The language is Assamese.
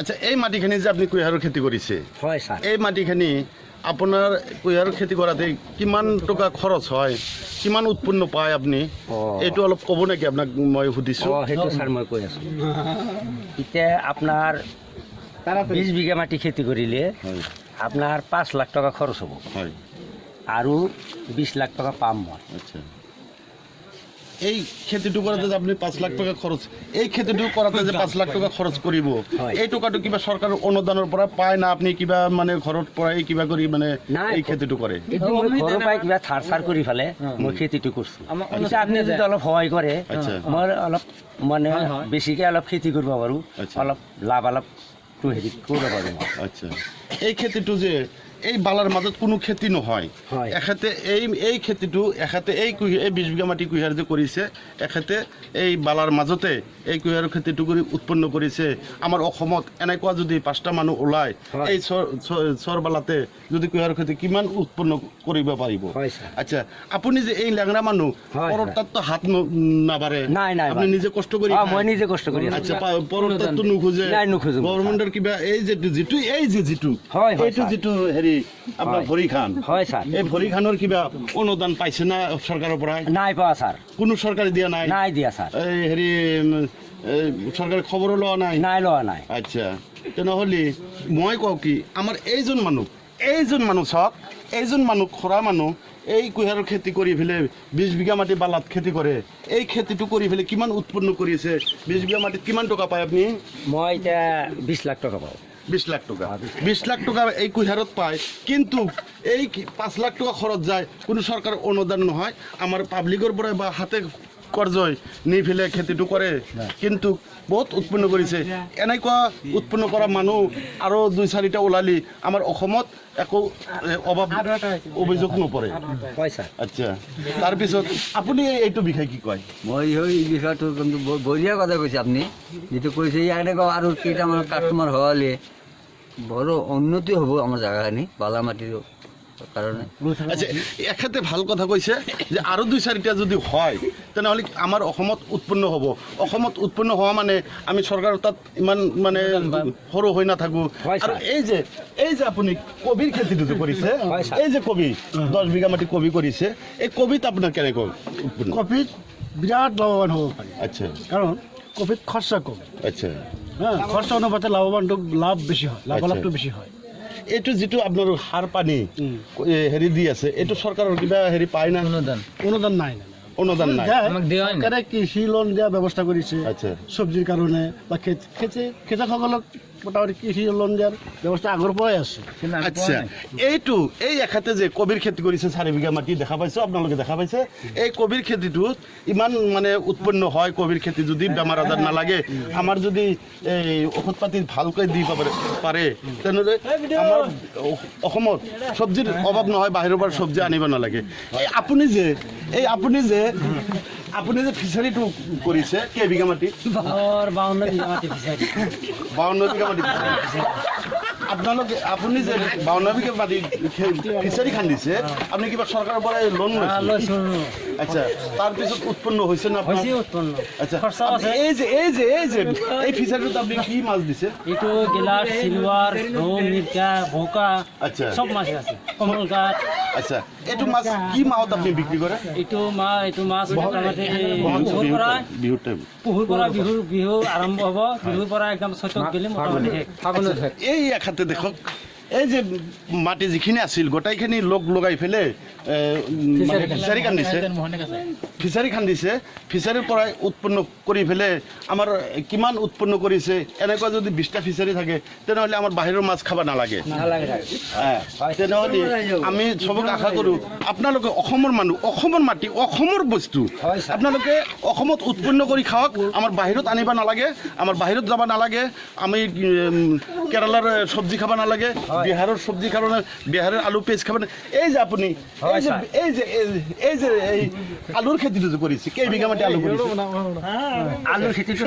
আচ্ছা এই মাটিখিনি যে আপনি কুঁহিয়াৰৰ খেতি কৰিছে হয় স্যাৰ এই মাটিখিনি আপোনাৰ কুঁহিয়াৰৰ খেতি কৰাতে কিমান টকা খৰচ হয় কিমান উৎপন্ন পায় আপুনি এইটো অলপ ক'ব নেকি আপোনাক মই সুধিছোঁ সেইটো স্যার মই কৈ আছো এতিয়া আপনার 20 বিঘা মাটি খেতি কৰিলে হয় আপনাৰ 5 লাখ টাকা খৰচ হ'ব হয় আৰু 20 লাখ টাকা পাম মই আচ্ছা এই খেতিটো কৰাতে যে আপুনি 5 লাখ টকা খৰচ এই খেতিটো কৰাতে যে 5 লাখ টকা খৰচ কৰিব হয়। এই টকাটো কিবা চৰকাৰৰ অনুদানৰ পৰা পায় না আপুনি কিবা মানে ঘৰত পৰাই কিবা কৰি মানে নাই। এই খেতিটো কৰে এইটো মই ঘৰৰ পৰাই কিবা থাৰ কৰি ফালে মই খেতিটো কৰিছোঁ পিছে আপুনি যদি অলপ সহায় কৰে আচ্ছা। মই অলপ মানে বেছিকৈ অলপ খেতি কৰিব পাৰোঁ আচ্ছা। অলপ লাভ অলপটো হেৰি কৰিব পাৰোঁ মই। আচ্ছা এই খেতিটো যে এই বালাৰ মাজত কোনো খেতি নহয় হয়। এখেতে এই খেতিটো এখেতে এই 20 বিঘা মাটি কুঁহিয়াৰ যে কৰিছে এখেতে এই বালাৰ মাজতে এই কুঁহিয়াৰৰ খেতিটো কৰি উৎপন্ন কৰিছে আমাৰ অসমত এনেকুৱা যদি 5টা মানুহ ওলায় হয়। এই চৰবালাতে যদি কুঁহিয়াৰৰ খেতি কিমান উৎপন্ন কৰিব পাৰিব হয়, স্যাৰ। আচ্ছা আপুনি যে এই লেংৰা মানুহ হয়, পৰৰ তাততো হাত নাবাৰে নাই, নাই, আপুনি নাই। নিজে কষ্ট কৰি মই নিজে কষ্ট কৰি আছোঁ। আচ্ছা পৰৰ তাততো নোখোজে নাই, নোখোজো। গভৰ্ণমেণ্টৰ কিবা এই যিটো হয়, হয়, এইটো স্যাৰ। যিটো হেৰি আপোনাৰ হয়। ভৰি খান হয় স্যাৰ এই ভৰি খানৰ কিবা অনুদান পাইছে না চৰকাৰৰ পৰা নাই পোৱা স্যাৰ কোনো চৰকাৰে দিয়া নাই নাই দিয়া স্যাৰ এই হেৰি চৰকাৰে খবৰো লোৱা নাই নাই লোৱা নাই আচ্ছা তেনেহ'লে মই কওঁ কি আমাৰ এইজন মানুহ চাওক এইজন মানুহ খৰা মানুহ এই কুঁহিয়াৰৰ খেতি কৰি পেলাই 20 বিঘা মাটি বালাত খেতি কৰে এই খেতিটো কৰি পেলাই কিমান উৎপন্ন কৰিছে 20 বিঘা মাটিত কিমান টকা পায় আপুনি মই এতিয়া 20 লাখ টকা পাওঁ 20 লাখ টকা 20 লাখ টকা এই কুঁহিয়াৰত পায় কিন্তু এই 5 লাখ টকা খৰচ যায় কোনো চৰকাৰৰ অনুদান নহয় আমাৰ পাব্লিকৰ পৰা বা হাতে কৰ্জই নি পেলাই খেতিটো কৰে কিন্তু বহুত উৎপন্ন কৰিছে এনেকুৱা উৎপন্ন কৰা মানুহ আৰু 2-4টা ওলালি আমাৰ অসমত একো অভাৱ অভিযোগ নপৰে হয় স্যাৰ আচ্ছা তাৰপিছত আপুনি এইটো বিষয়ে কি কয় মই এই বিষয়টো কিন্তু বঢ়িয়া কথা কৈছে আপুনি যিটো কৈছে ইয়াতে আৰু কেইটামান কাষ্টমাৰ হ'লে বৰ উন্নতি হ'ব আমাৰ জেগাখিনি বালা মাটিৰ কাৰণে আচ্ছা এখেতে ভাল কথা কৈছে যে আৰু 2-4টা যদি হয় তেনেহ'লে আমাৰ অসমত উৎপন্ন হ'ব অসমত উৎপন্ন হোৱা মানে আমি চৰকাৰৰ তাত ইমান মানে সৰু হৈ নাথাকোঁ হয়, আৰু ছাৰ। এই যে আপুনি কবিৰ খেতিটো যে কৰিছে হয়, ছাৰ। এই যে কবি 10 বিঘা মাটি কবি কৰিছে এই কবিত আপোনাৰ কেনেকৈ উৎপন্ন কফিত বিৰাট লাভৱান হ'ব পাৰি আচ্ছা কাৰণ কফিত খৰচা কম আচ্ছা খৰচা অনুপাতে লাভ বেছি হয় লাভালাভটো বেছি হয় এইটো যিটো আপোনাৰ সাৰ পানী হেৰি দি আছে এইটো চৰকাৰৰ কিবা হেৰি পায় না অনুদান নাই অনুদান নাই চৰকাৰে কৃষি লোন দিয়া ব্যৱস্থা কৰিছে আচ্ছা চব্জিৰ কাৰণে বা খেতিয়কসকলক মোটামুটি কৃষি লোন দিয়াৰ ব্যৱস্থা আগৰ পৰাই আছে আচ্ছা এইটো এই এখেতে যে কবিৰ খেতি কৰিছে 4 বিঘা মাটি দেখা পাইছে আপোনালোকে দেখা পাইছে এই কবিৰ খেতিটোত ইমান মানে উৎপন্ন হয় কবিৰ খেতি যদি বেমাৰ আজাৰ নালাগে আমাৰ যদি এই ঔষধ পাতি ভালকৈ দি পাৰে তেনেহ'লে আমাৰ অসমত চব্জিৰ অভাৱ নহয় বাহিৰৰ পৰা চব্জি আনিব নালাগে এই আপুনি যে ফিচাৰীটো কৰিছে কেইবিঘা মাটি 52 বিঘা মাটি ফিচাৰী 52 বিঘা মাটি আপুনি যে 52 বিঘা মাটি ফিচাৰী খান্দিছে আপুনি কিবা চৰকাৰৰ পৰা লোন লৈছে আচ্ছা তাৰপিছত উৎপন্ন হৈছে না আপোনাৰ আচ্ছা এই ফিচাৰীটোত আপুনি কি মাছ দিছে এইটো গিলাস সিলভার রৌ মির্কা ভোকা আচ্ছা সব মাছ আছে কমলকাট আচ্ছা এইটো মাছ কি মাহত আপুনি বিক্ৰী কৰে এইটো মাছ মোটামুটি বিহুৰ টাইম বিহু আৰম্ভ হ'ব বিহুৰ পৰা একদম চৈতত গেলি মোটামুটি শেষ। এই এখাতে দেখক এই যে মাটি যিখিনি আছিল গোটাইখিনি লগাই পেলাই ফিচাৰী খান্দিছে ফিচাৰীৰ পৰাই উৎপন্ন কৰি পেলাই আমাৰ কিমান উৎপন্ন কৰিছে এনেকুৱা যদি 20টা ফিচাৰী থাকে তেনেহ'লে আমাৰ বাহিৰৰ মাছ খাব নালাগে তেনেহ'লে আমি চবক আশা কৰোঁ আপোনালোকে অসমৰ মানুহ অসমৰ মাটি অসমৰ বস্তু আপোনালোকে অসমত উৎপন্ন কৰি খাওক আমাৰ বাহিৰত আনিব নালাগে আমাৰ বাহিৰত যাব নালাগে আমি কেৰালাৰ চব্জি খাব নালাগে বিহাৰৰ চব্জি খাব নালাগে বিহাৰৰ আলু পেঁয়াজ খাব এই যে আপুনি এই যে আলুৰ খেতিটো যে কৰিছে কেইবিঘা মাটি আলু কৰিছে আলুৰ খেতিটো